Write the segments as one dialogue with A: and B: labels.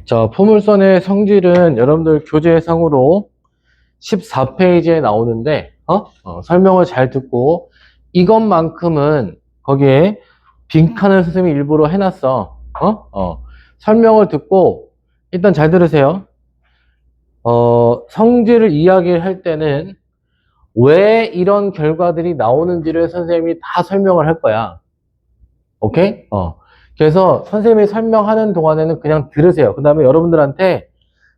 A: 자, 포물선의 성질은 여러분들 교재상으로 14페이지에 나오는데, 설명을 잘 듣고, 이것만큼은 거기에 빈칸을 선생님이 일부러 해놨어. 설명을 듣고, 일단 잘 들으세요. 성질을 이야기할 때는 왜 이런 결과들이 나오는지를 선생님이 다 설명을 할 거야. 오케이? 그래서 선생님이 설명하는 동안에는 그냥 들으세요. 그 다음에 여러분들한테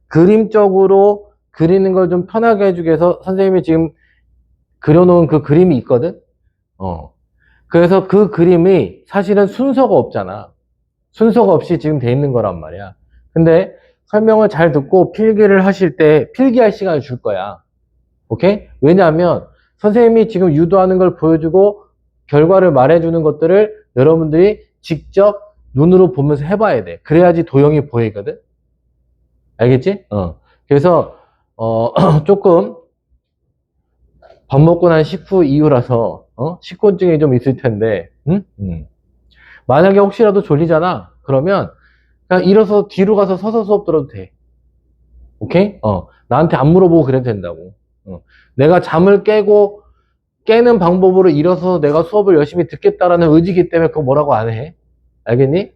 A: 그림적으로 그리는 걸 좀 편하게 해주기 위해서 선생님이 지금 그려놓은 그 그림이 있거든? 그래서 그 그림이 사실은 순서가 없잖아. 순서가 없이 지금 돼 있는 거란 말이야. 근데 설명을 잘 듣고 필기를 하실 때 필기할 시간을 줄 거야. 오케이? 왜냐하면 선생님이 지금 유도하는 걸 보여주고 결과를 말해주는 것들을 여러분들이 직접 눈으로 보면서 해봐야 돼. 그래야지 도형이 보이거든? 알겠지? 그래서, 조금 밥 먹고 난 식후 이후라서, 식곤증이 좀 있을 텐데, 응? 만약에 혹시라도 졸리잖아? 그러면 그냥 일어서 뒤로 가서 서서 수업 들어도 돼. 오케이? 나한테 안 물어보고 그래도 된다고. 내가 잠을 깨는 방법으로 일어서 내가 수업을 열심히 듣겠다라는 의지기 때문에 그거 뭐라고 안 해. 알겠니?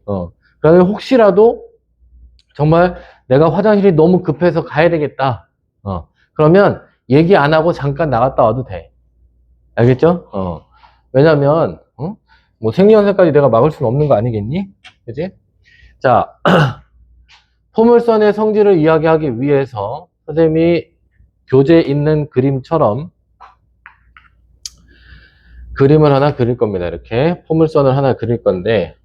A: 그러면 혹시라도 정말 내가 화장실이 너무 급해서 가야 되겠다. 그러면 얘기 안 하고 잠깐 나갔다 와도 돼. 알겠죠? 왜냐면, 뭐 생리현상까지 내가 막을 수는 없는 거 아니겠니? 그지? 자, 포물선의 성질을 이야기하기 위해서 선생님이 교재에 있는 그림처럼 그림을 하나 그릴 겁니다. 이렇게 포물선을 하나 그릴 건데,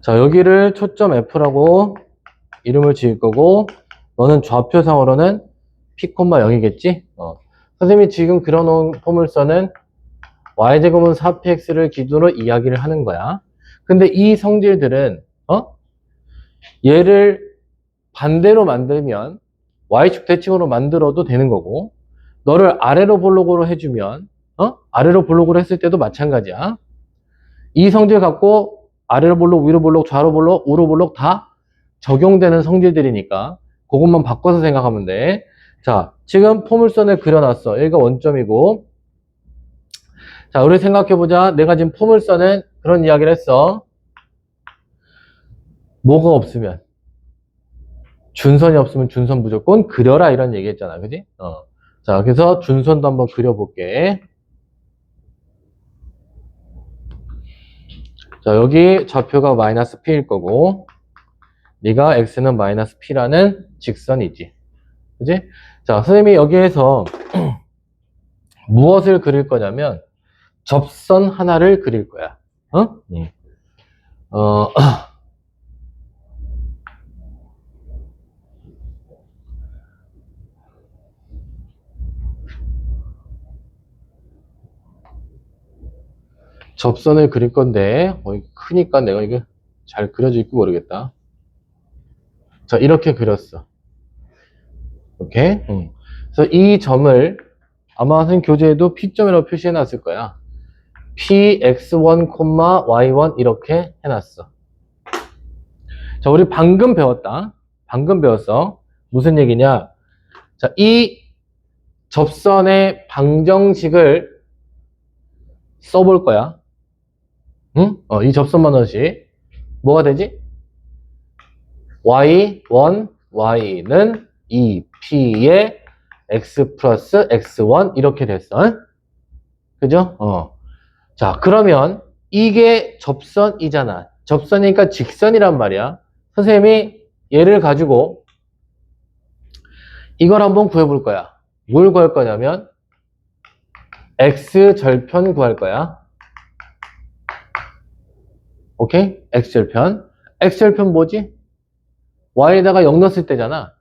A: 자, 여기를 초점 F라고 이름을 지을 거고, 너는 좌표상으로는 P,0이겠지? 선생님이 지금 그려놓은 포물선은 y제곱은 4px를 기준으로 이야기를 하는 거야. 근데 이 성질들은, 얘를 반대로 만들면 y축 대칭으로 만들어도 되는 거고, 너를 아래로 볼록으로 해주면, 아래로 볼록으로 했을 때도 마찬가지야. 이 성질 갖고 아래로 볼록, 위로 볼록, 좌로 볼록, 우로 볼록 다 적용되는 성질들이니까 그것만 바꿔서 생각하면 돼. 자, 지금 포물선을 그려놨어. 여기가 원점이고, 자, 우리 생각해보자. 내가 지금 포물선은 그런 이야기를 했어. 뭐가 없으면, 준선이 없으면 준선 무조건 그려라 이런 얘기 했잖아. 그지? 자, 그래서 준선도 한번 그려볼게. 자, 여기 좌표가 마이너스 P일 거고, 네가 X는 마이너스 P라는 직선이지. 그지? 자, 선생님이 여기에서 무엇을 그릴 거냐면, 접선 하나를 그릴 거야. 접선을 그릴 건데, 크니까 내가 이게 잘 그려질지 모르겠다. 자, 이렇게 그렸어. 오케이? 그래서 이 점을 아마 선생님 교재에도 P점이라고 표시해 놨을 거야. Px1, y1 이렇게 해놨어. 자, 우리 방금 배웠다. 방금 배웠어. 무슨 얘기냐? 자, 이 접선의 방정식을 써볼 거야. 응? 이 접선만 하나씩. 뭐가 되지? y1, y는 2p의 x 플러스 x1 이렇게 됐어. 그죠? 자, 그러면 이게 접선이잖아. 접선이니까 직선이란 말이야. 선생님이 얘를 가지고 이걸 한번 구해볼 거야. 뭘 구할 거냐면 x절편 구할 거야. 오케이? x절편. x절편 뭐지? y에다가 0 넣었을 때잖아.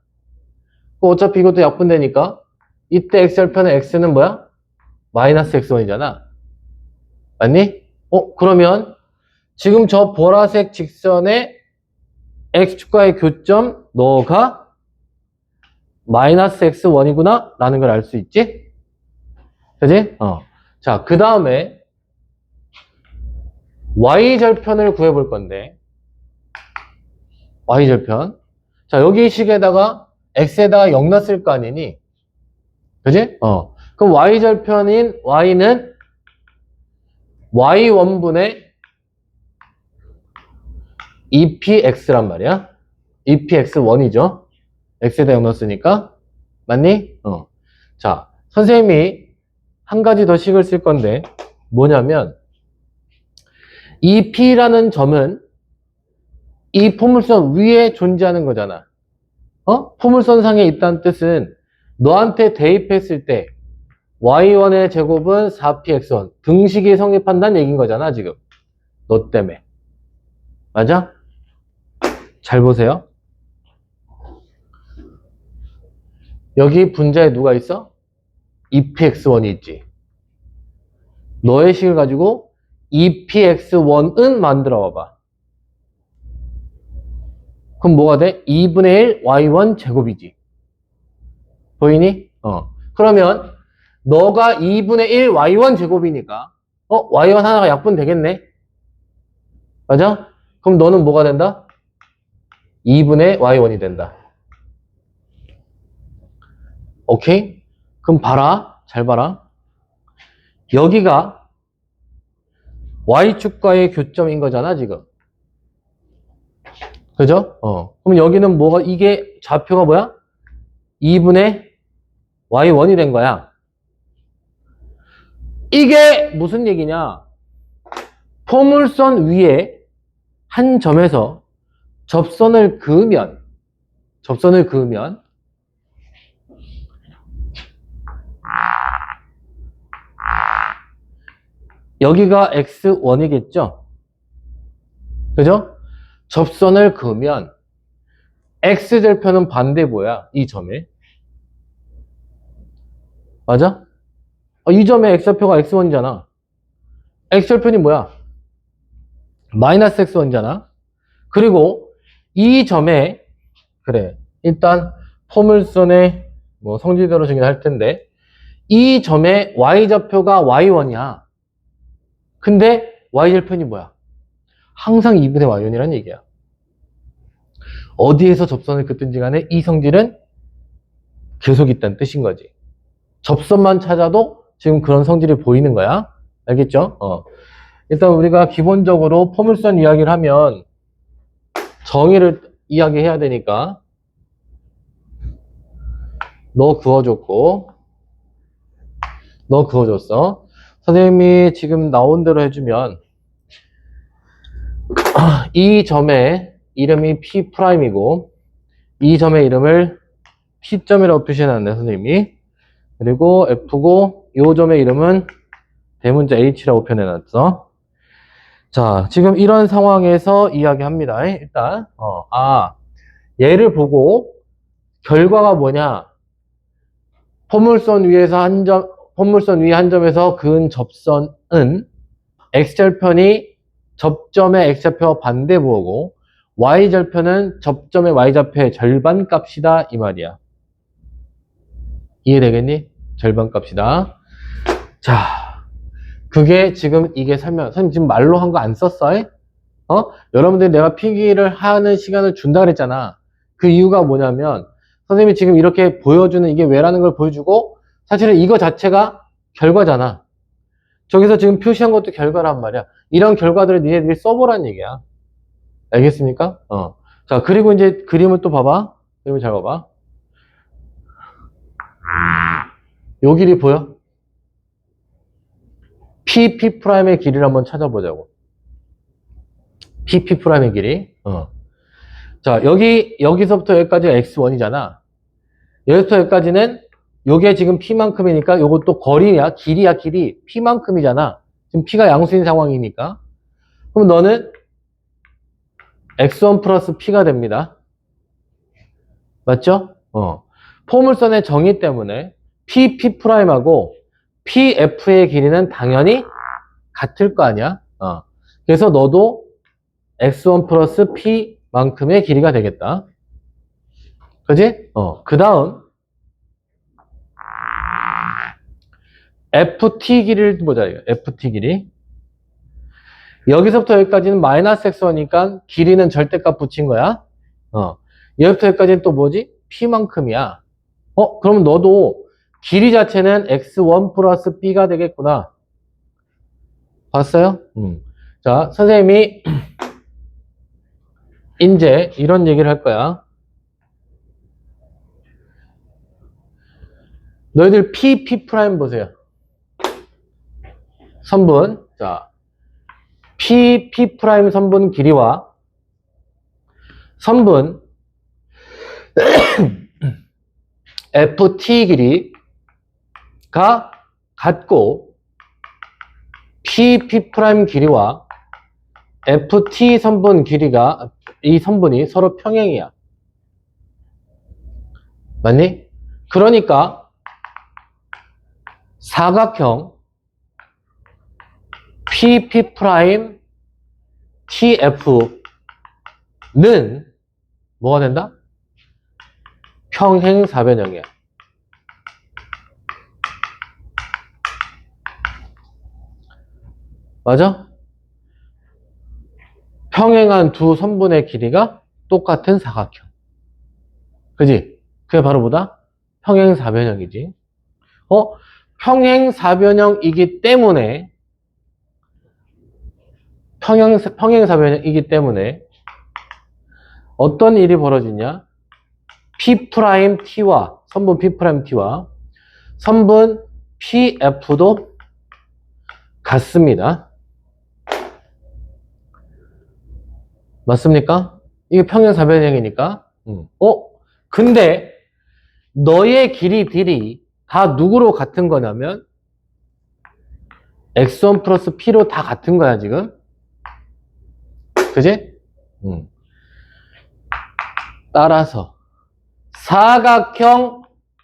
A: 어차피 이것도 약분되니까 이때 x절편의 x는 뭐야? 마이너스 x1이잖아. 맞니? 그러면 지금 저 보라색 직선의 x축과의 교점 너가 마이너스 x1이구나 라는 걸 알 수 있지? 그지? 자, 그 다음에 y절편을 구해볼 건데 y절편. 자, 여기 식에다가 x에다가 0 넣었을 거 아니니? 그지? 그럼 y절편인 y는 y1분의 2px란 말이야. 2px1이죠. x에다 0 넣었으니까. 맞니? 자, 선생님이 한 가지 더 식을 쓸 건데 뭐냐면 이 p라는 점은 이 포물선 위에 존재하는 거잖아. 포물선 상에 있다는 뜻은 너한테 대입했을 때 y1의 제곱은 4px1 등식이 성립한다는 얘기인 거잖아 지금. 너 때문에. 맞아? 잘 보세요. 여기 분자에 누가 있어? 2px1이 있지. 너의 식을 가지고 2px1은 만들어 봐봐. 그럼 뭐가 돼? 2분의 1 y1 제곱이지. 보이니? 그러면 너가 2분의 1 y1 제곱이니까 y1 하나가 약분 되겠네. 맞아? 그럼 너는 뭐가 된다? 2분의 y1이 된다. 오케이? 그럼 봐라. 잘 봐라. 여기가 y축과의 교점인 거잖아 지금. 그죠? 그럼 여기는 뭐가, 이게 좌표가 뭐야? 2분의 y1이 된 거야. 이게 무슨 얘기냐? 포물선 위에 한 점에서 접선을 그으면 여기가 x1이겠죠? 그죠? 접선을 그으면 x절편은 반대보야. 이 점에. 맞아? 이 점의 x좌표가 x1이잖아. x절편이 뭐야? 마이너스 x1이잖아. 그리고 이 점에, 그래, 일단 포물선의 뭐 성질대로 정의할 텐데 이 점의 y좌표가 y1이야. 근데 y절편이 뭐야? 항상 2분의 y1이란 얘기야. 어디에서 접선을 긋든지 간에 이 성질은 계속 있다는 뜻인 거지. 접선만 찾아도 지금 그런 성질이 보이는 거야. 알겠죠? 일단 우리가 기본적으로 포물선 이야기를 하면 정의를 이야기해야 되니까 너 그어줬고 너 그어줬어. 선생님이 지금 나온 대로 해주면 이 점의 이름이 P'이고 이 점의 이름을 P점이라고 표시해놨네 선생님이. 그리고 F고 이 점의 이름은 대문자 H라고 표현해놨어. 자, 지금 이런 상황에서 이야기합니다. 일단 얘를 보고 결과가 뭐냐? 포물선 위에서 포물선 위에 한 점에서 그은 접선은 x절편이 접점의 x좌표와 반대부호고 y절편은 접점의 y좌표의 절반값이다 이 말이야. 이해되겠니? 절반값이다. 자, 그게 지금 이게 선생님 지금 말로 한 거 안 썼어? 여러분들이 내가 필기를 하는 시간을 준다 그랬잖아. 그 이유가 뭐냐면 선생님이 지금 이렇게 보여주는 이게 왜라는 걸 보여주고 사실은 이거 자체가 결과잖아. 저기서 지금 표시한 것도 결과란 말이야. 이런 결과들을 니네들이 써보란 얘기야. 알겠습니까? 자, 그리고 이제 그림을 또 봐봐. 그림을 잘 봐봐. 요 길이 보여? P'의 길이를 한번 찾아보자고. P'의 길이. 자, 여기서부터 여기까지가 x1이잖아. 여기서부터 여기까지는 요게 지금 P만큼이니까 요것도 거리야, 길이야, 길이. P만큼이잖아. 지금 P가 양수인 상황이니까. 그럼 너는 x1 플러스 P가 됩니다. 맞죠? 포물선의 정의 때문에 P'하고 PF의 길이는 당연히 같을 거 아니야? 그래서 너도 x1 플러스 P만큼의 길이가 되겠다. 그지? 그 다음 FT 길이를 보자. 이거. FT 길이. 여기서부터 여기까지는 마이너스 x1이니까 길이는 절대값 붙인 거야. 여기부터 여기까지는 또 뭐지? P만큼이야. 그럼 너도 길이 자체는 x1 플러스 b가 되겠구나. 봤어요? 자, 선생님이 이제 이런 얘기를 할 거야. 너희들 P 프라임 보세요. 선분. 자, P 프라임 선분 길이와 선분 FT 길이가 같고 P 프라임 길이와 FT 선분 길이가 이 선분이 서로 평행이야. 맞니? 그러니까 사각형 P 프라임 TF는 뭐가 된다? 평행사변형이야. 맞아? 평행한 두 선분의 길이가 똑같은 사각형. 그지? 그게 바로 뭐다? 평행사변형이지. 평행사변형이기 때문에 평행사변형이기 때문에 어떤 일이 벌어지냐? P'T와 선분 P'T와 선분 PF도 같습니다. 맞습니까? 이게 평행사변형이니까. 근데 너의 길이들이 다 누구로 같은 거냐면 x1 플러스 p로 다 같은 거야 지금. 그지? 따라서 사각형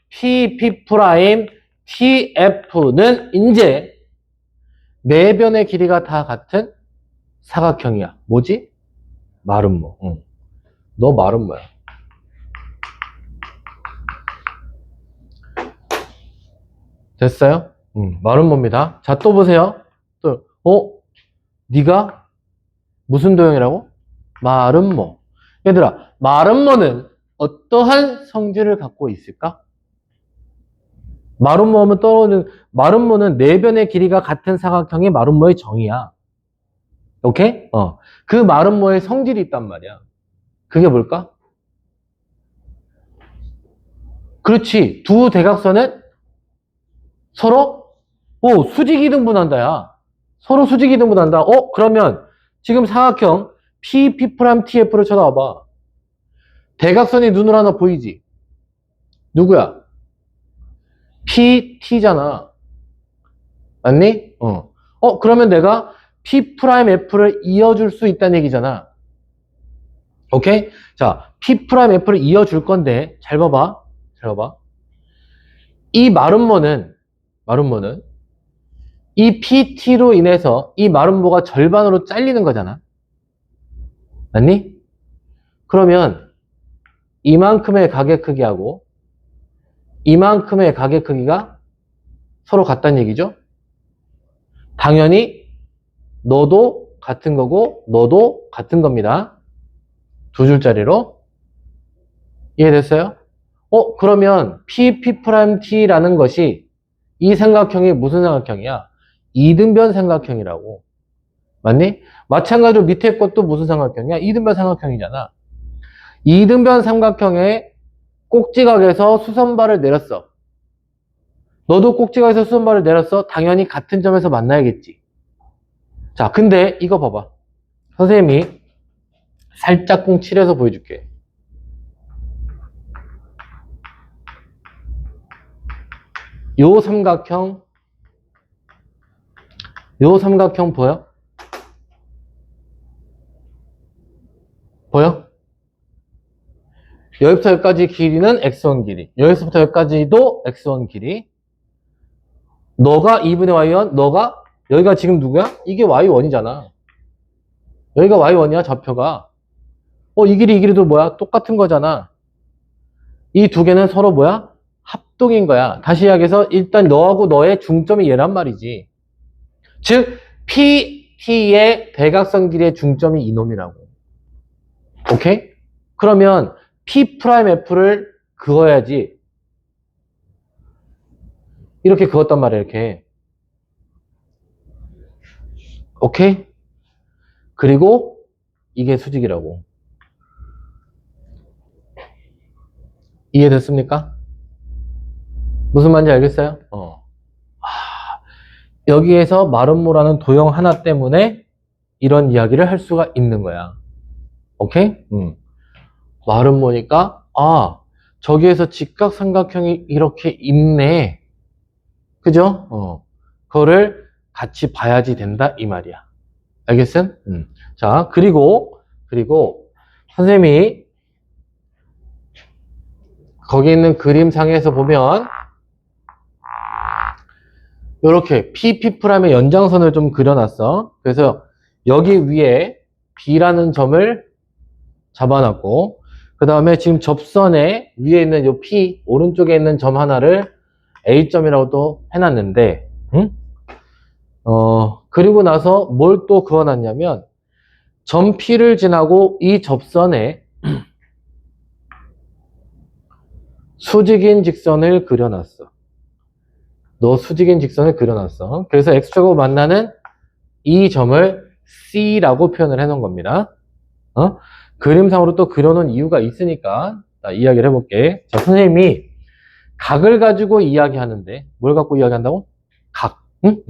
A: P 프라임 TF는 이제 네 변의 길이가 다 같은 사각형이야. 뭐지? 마름모. 너 마름모야. 됐어요? 마름모입니다. 자, 또 보세요. 또, 네가 무슨 도형이라고? 마름모. 얘들아, 마름모는 어떠한 성질을 갖고 있을까? 마름모 하면 떠오르는, 마름모는 네 변의 길이가 같은 사각형이 마름모의 정의야. 오케이? 그 마름모의 성질이 있단 말이야. 그게 뭘까? 그렇지. 두 대각선은 서로 수직이등분한다, 야. 서로 수직이등분한다. 그러면 지금 사각형 P'TF를 쳐다봐. 대각선이 눈으로 하나 보이지? 누구야? PT잖아. 맞니? 그러면 내가 P'F를 이어줄 수 있다는 얘기잖아. 오케이? 자, P'F를 이어줄 건데, 잘 봐봐. 이 마름모는 이 PT로 인해서 이 마름모가 절반으로 잘리는 거잖아. 맞니? 그러면 이만큼의 가게 크기하고 이만큼의 가게 크기가 서로 같다는 얘기죠. 당연히 너도 같은 거고 너도 같은 겁니다. 두 줄짜리로. 이해됐어요? 그러면 P'T라는 것이 이 삼각형이 무슨 삼각형이야? 이등변 삼각형이라고. 맞니? 마찬가지로 밑에 것도 무슨 삼각형이야? 이등변 삼각형이잖아. 이등변 삼각형의 꼭지각에서 수선발을 내렸어. 너도 꼭지각에서 수선발을 내렸어. 당연히 같은 점에서 만나야겠지. 자, 근데 이거 봐봐. 선생님이 살짝쿵 칠해서 보여줄게. 요 삼각형 보여? 보여? 여기부터 여기까지 길이는 x1 길이. 여기서부터 여기까지도 x1 길이. 너가 2분의 y1, 너가 여기가 지금 누구야? 이게 y1이잖아. 여기가 y1이야, 좌표가. 이 길이도 뭐야? 똑같은 거잖아. 이 두 개는 서로 뭐야? 합동인 거야. 다시 이야기해서 일단 너하고 너의 중점이 얘란 말이지. 즉 PT의 대각선 길이의 중점이 이놈이라고. 오케이? 그러면 P'F를 그어야지. 이렇게 그었단 말이야, 이렇게. 오케이? 그리고 이게 수직이라고. 이해됐습니까? 무슨 말인지 알겠어요? 여기에서 마름모라는 도형 하나 때문에 이런 이야기를 할 수가 있는 거야. 오케이? 마름모니까 저기에서 직각삼각형이 이렇게 있네. 그죠? 그거를 같이 봐야지 된다 이 말이야. 알겠음? 자, 그리고 선생님이 거기 있는 그림상에서 보면 이렇게 P'P'의 연장선을 좀 그려놨어. 그래서 여기 위에 B라는 점을 잡아놨고, 그 다음에 지금 접선에 위에 있는 요 P, 오른쪽에 있는 점 하나를 A점이라고 또 해놨는데, 그리고 나서 뭘 또 그어놨냐면, 점 P를 지나고 이 접선에 수직인 직선을 그려놨어. 수직인 직선을 그려놨어. 그래서 X축하고 만나는 이 점을 C라고 표현을 해놓은 겁니다. 그림상으로 또 그려놓은 이유가 있으니까 이야기를 해볼게. 자, 선생님이 각을 가지고 이야기하는데 뭘 갖고 이야기한다고? 각. 응?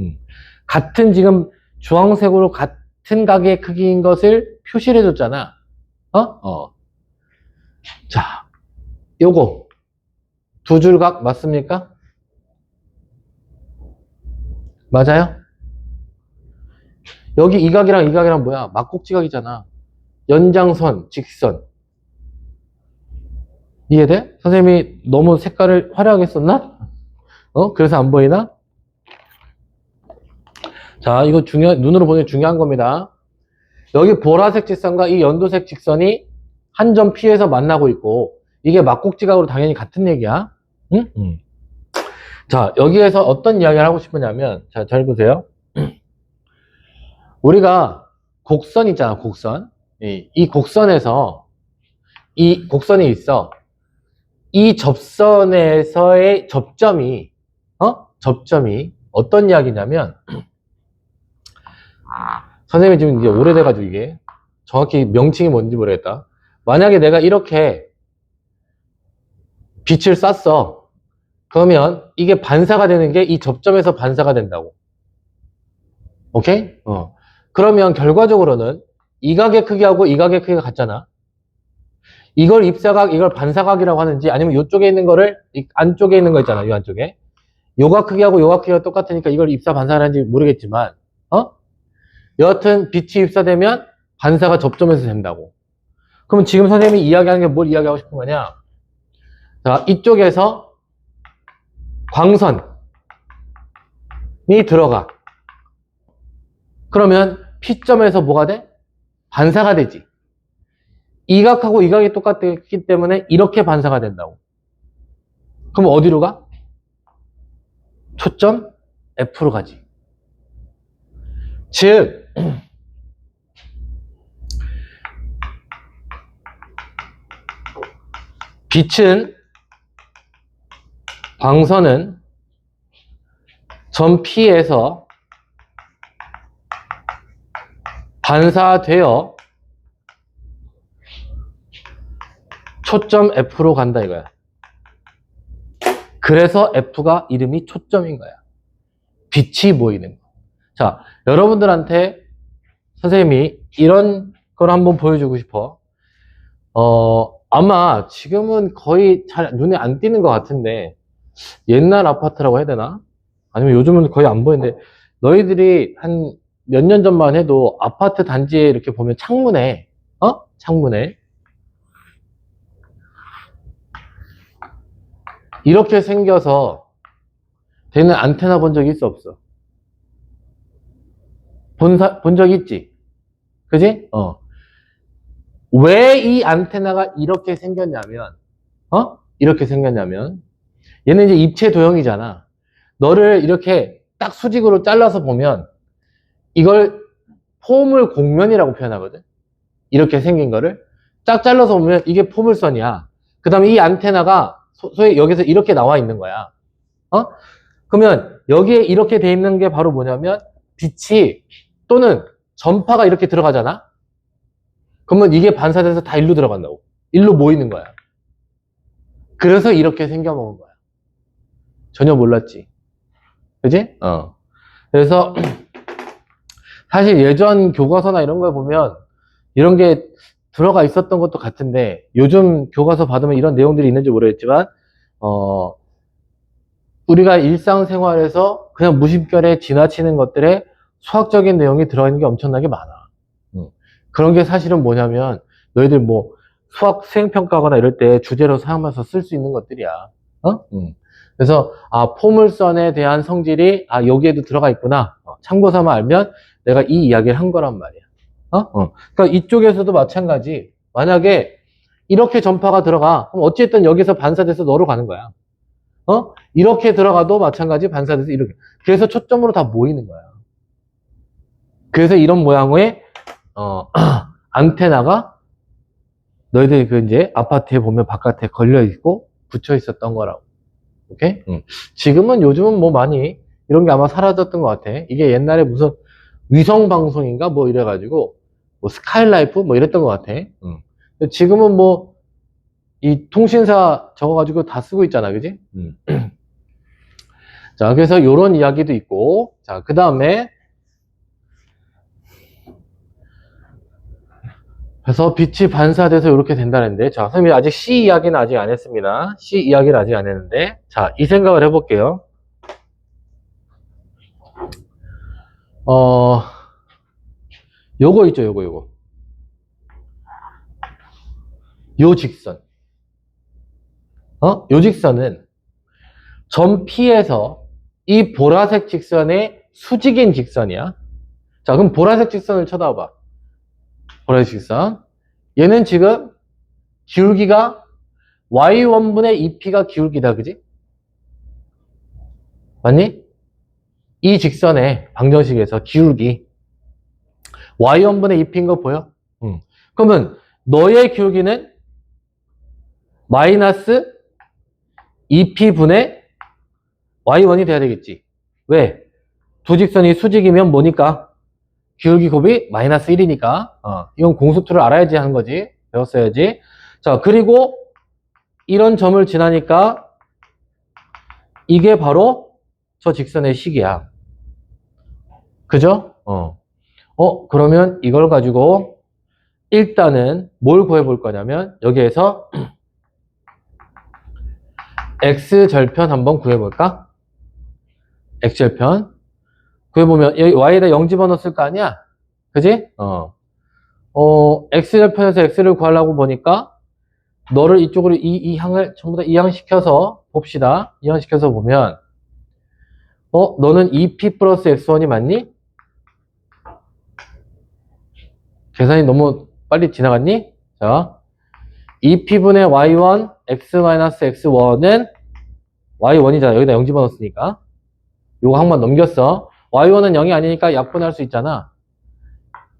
A: 같은 지금 주황색으로 같은 각의 크기인 것을 표시를 해줬잖아. 자, 요거 두 줄각 맞습니까? 맞아요? 여기 이 각이랑 뭐야? 막곡지각이잖아. 연장선, 직선. 이해돼? 선생님이 너무 색깔을 화려하게 썼나? 그래서 안 보이나? 자, 이거 눈으로 보는 게 중요한 겁니다. 여기 보라색 직선과 이 연두색 직선이 한 점 P에서 만나고 있고, 이게 막곡지각으로 당연히 같은 얘기야. 응? 자, 여기에서 어떤 이야기를 하고 싶으냐면, 자, 잘 보세요. 우리가 곡선 있잖아, 곡선. 이 곡선에서, 이 곡선이 있어. 이 접선에서의 접점이 어떤 이야기냐면, 선생님이 지금 이제 오래돼가지고 이게 정확히 명칭이 뭔지 모르겠다. 만약에 내가 이렇게 빛을 쐈어. 그러면 이게 반사가 되는 게 이 접점에서 반사가 된다고. 오케이? 그러면 결과적으로는 이 각의 크기하고 이 각의 크기가 같잖아. 이걸 입사각, 이걸 반사각이라고 하는지 아니면 이쪽에 있는 거를 안쪽에 있는 거 있잖아. 이 안쪽에. 요각 크기하고 요각 크기가 똑같으니까 이걸 입사 반사를 하는지 모르겠지만 여하튼 빛이 입사되면 반사가 접점에서 된다고. 그럼 지금 선생님이 이야기하는 게 뭘 이야기하고 싶은 거냐? 자, 이쪽에서 광선이 들어가. 그러면 P점에서 뭐가 돼? 반사가 되지. 이 각하고 이 각이 똑같기 때문에 이렇게 반사가 된다고. 그럼 어디로 가? 초점 F로 가지. 즉 빛은 광선은 점 P에서 반사되어 초점 F로 간다 이거야. 그래서 F가 이름이 초점인 거야. 빛이 보이는 거. 자, 여러분들한테 선생님이 이런 걸 한번 보여주고 싶어. 아마 지금은 거의 잘 눈에 안 띄는 것 같은데 옛날 아파트라고 해야 되나? 아니면 요즘은 거의 안 보이는데 너희들이 한 몇 년 전만 해도 아파트 단지에 이렇게 보면 창문에 이렇게 생겨서 되는 안테나 본 적 있어 없어? 본 적 있지? 그지? 왜 이 안테나가 이렇게 생겼냐면 얘는 이제 입체 도형이잖아. 너를 이렇게 딱 수직으로 잘라서 보면 이걸 포물 곡면이라고 표현하거든. 이렇게 생긴 거를 딱 잘라서 보면 이게 포물선이야. 그 다음에 이 안테나가 소위 여기서 이렇게 나와 있는 거야. 그러면 여기에 이렇게 돼 있는 게 바로 뭐냐면 빛이 또는 전파가 이렇게 들어가잖아. 그러면 이게 반사돼서 다 일로 들어간다고. 일로 모이는 거야. 그래서 이렇게 생겨먹은 거야. 전혀 몰랐지. 그지? 그래서 사실 예전 교과서나 이런 걸 보면 이런 게 들어가 있었던 것도 같은데 요즘 교과서 받으면 이런 내용들이 있는지 모르겠지만 우리가 일상생활에서 그냥 무심결에 지나치는 것들에 수학적인 내용이 들어있는 게 엄청나게 많아. 그런 게 사실은 뭐냐면 너희들 뭐 수학 수행평가하거나 이럴 때 주제로 사용해서 쓸 수 있는 것들이야. 그래서 포물선에 대한 성질이 여기에도 들어가 있구나. 참고 삼아 알면 내가 이 이야기를 한 거란 말이야. 그러니까 이쪽에서도 마찬가지. 만약에 이렇게 전파가 들어가. 그럼 어쨌든 여기서 반사돼서 너로 가는 거야. 이렇게 들어가도 마찬가지 반사돼서 이렇게. 그래서 초점으로 다 모이는 거야. 그래서 이런 모양의 안테나가 너희들이 그 이제 아파트에 보면 바깥에 걸려 있고 붙여 있었던 거라고. 오케이? 지금은 요즘은 뭐 많이 이런 게 아마 사라졌던 것 같아. 이게 옛날에 무슨 위성 방송인가 뭐 이래가지고 뭐 스카이라이프 뭐 이랬던 것 같아. 지금은 뭐 이 통신사 적어가지고 다 쓰고 있잖아, 그지? 자, 그래서 요런 이야기도 있고, 자, 그 다음에 그래서 빛이 반사돼서 이렇게 된다는데, 자, 선생님이 아직 C 이야기는 아직 안 했습니다. C 이야기를 아직 안 했는데, 자, 이 생각을 해볼게요. 요거 있죠, 요거. 요 직선. 요 직선은 점 P에서 이 보라색 직선의 수직인 직선이야. 자, 그럼 보라색 직선을 쳐다봐. 보라색 직선. 얘는 지금 기울기가 y1분의 2p가 기울기다, 그지? 맞니? 이 직선의 방정식에서 기울기 y1분의 2p인 거 보여? 그러면 너의 기울기는 마이너스 2p분의 y1이 돼야 되겠지. 왜? 두 직선이 수직이면 뭐니까? 기울기 곱이 마이너스 1이니까 이건 공수투를 알아야지 하는 거지. 배웠어야지. 자, 그리고 이런 점을 지나니까 이게 바로 저 직선의 식이야. 그죠? 그러면 이걸 가지고 일단은 뭘 구해볼 거냐면 여기에서 x절편 한번 구해볼까? x절편 구해보면 여기 y에다 0 집어넣었을 거 아니야? 그지? x절편에서 x를 구하려고 보니까 너를 이쪽으로 이 항을 전부 다 이항시켜서 봅시다. 이항시켜서 보면 너는 2p 플러스 x1이 맞니? 계산이 너무 빨리 지나갔니? 자, 2p분의 y1 x 마이너스 x1은 y1이잖아. 여기다 0 집어넣었으니까. 요거 항만 넘겼어. y1은 0이 아니니까 약분할 수 있잖아.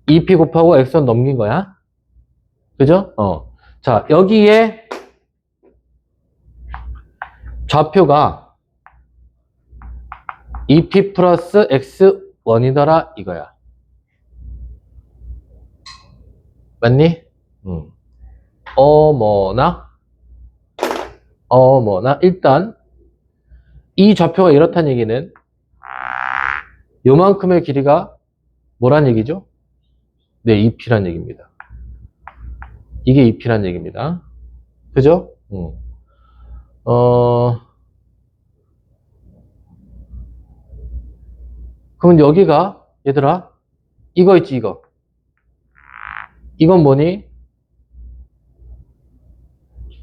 A: 2p 곱하고 x1 넘긴 거야. 그죠? 자, 여기에 좌표가 2p 플러스 x1이더라 이거야. 맞니? 어머나 일단 이 좌표가 이렇다는 얘기는 요만큼의 길이가 뭐란 얘기죠? 네, 2p란 얘기입니다. 이게 2p란 얘기입니다. 그죠? 그러면 여기가 얘들아 이거 있지 이거. 이건 뭐니?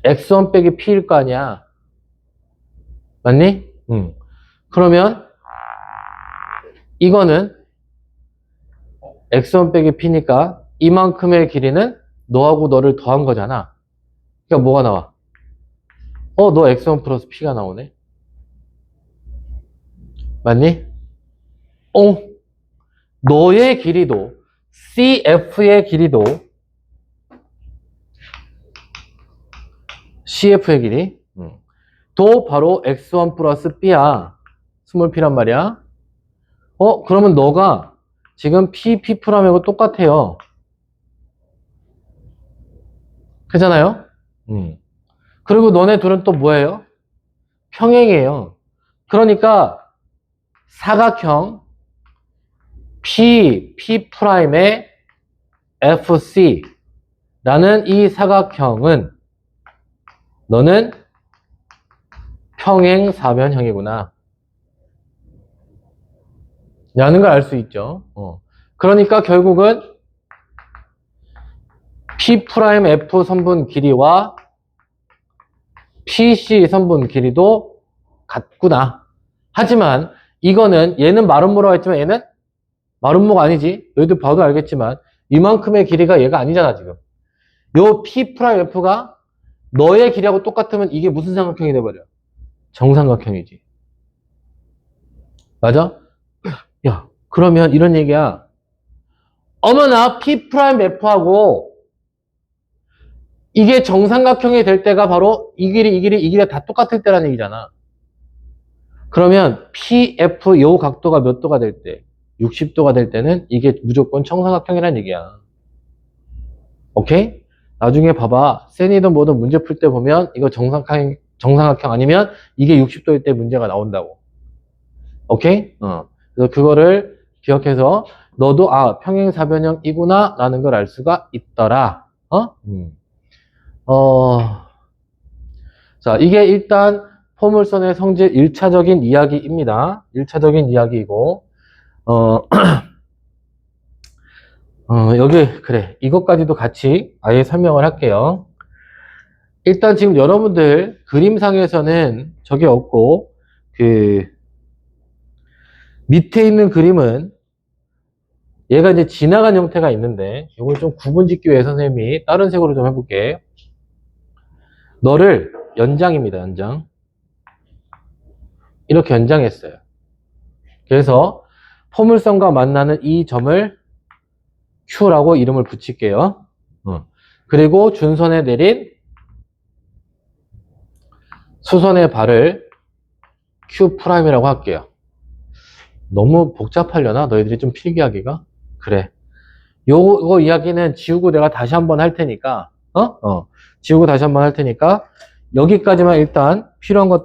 A: x1 빼기 p일 거 아니야. 맞니? 그러면 이거는 x1 빼기 p니까 이만큼의 길이는 너하고 너를 더한 거잖아. 그러니까 뭐가 나와? 너 x1 플러스 p가 나오네. 맞니? 너의 길이도 CF의 길이도 CF의 길이 도 바로 X1 플러스 B야. 스몰 P란 말이야. 그러면 너가 지금 P 프라임하고 똑같아요. 그잖아요? 그리고 너네 둘은 또 뭐예요? 평행이에요. 그러니까 사각형 P 프라임의 FC라는 이 사각형은 너는 평행 사변형이구나. 라는 걸 알 수 있죠. 그러니까 결국은 P 프라임 F 선분 길이와 PC 선분 길이도 같구나. 하지만 이거는 얘는 마름모라고 했지만 얘는 마름모가 아니지. 너희들 봐도 알겠지만 이만큼의 길이가 얘가 아니잖아 지금. 요 P 프라임 F가 너의 길이하고 똑같으면 이게 무슨 삼각형이 돼버려? 정삼각형이지. 맞아? 야, 그러면 이런 얘기야. 어머나 P 프라임 F하고 이게 정삼각형이 될 때가 바로 이 길이가 다 똑같을 때라는 얘기잖아. 그러면 PF 요 각도가 몇 도가 될 때? 60도가 될 때는 이게 무조건 정삼각형이라는 얘기야. 오케이? 나중에 봐봐. 센이든 뭐든 문제 풀 때 보면 이거 정삼각형 아니면 이게 60도일 때 문제가 나온다고. 오케이? 그래서 그거를 기억해서 너도 평행사변형이구나 라는 걸 알 수가 있더라. 자, 이게 일단 포물선의 성질 1차적인 이야기입니다. 1차적인 이야기이고, 여기, 그래. 이것까지도 같이 아예 설명을 할게요. 일단 지금 여러분들 그림상에서는 저게 없고, 밑에 있는 그림은 얘가 이제 지나간 형태가 있는데, 이걸 좀 구분 짓기 위해 선생님이 다른 색으로 좀 해볼게. 너를 연장입니다, 연장. 이렇게 연장했어요. 그래서 포물선과 만나는 이 점을 Q라고 이름을 붙일게요. 그리고 준선에 내린 수선의 발을 Q'이라고 할게요. 너무 복잡하려나? 너희들이 좀 필기하기가? 그래. 요거 이야기는 지우고 내가 다시 한번 할 테니까, 지우고 다시 한번 할 테니까, 여기까지만 일단 필요한 것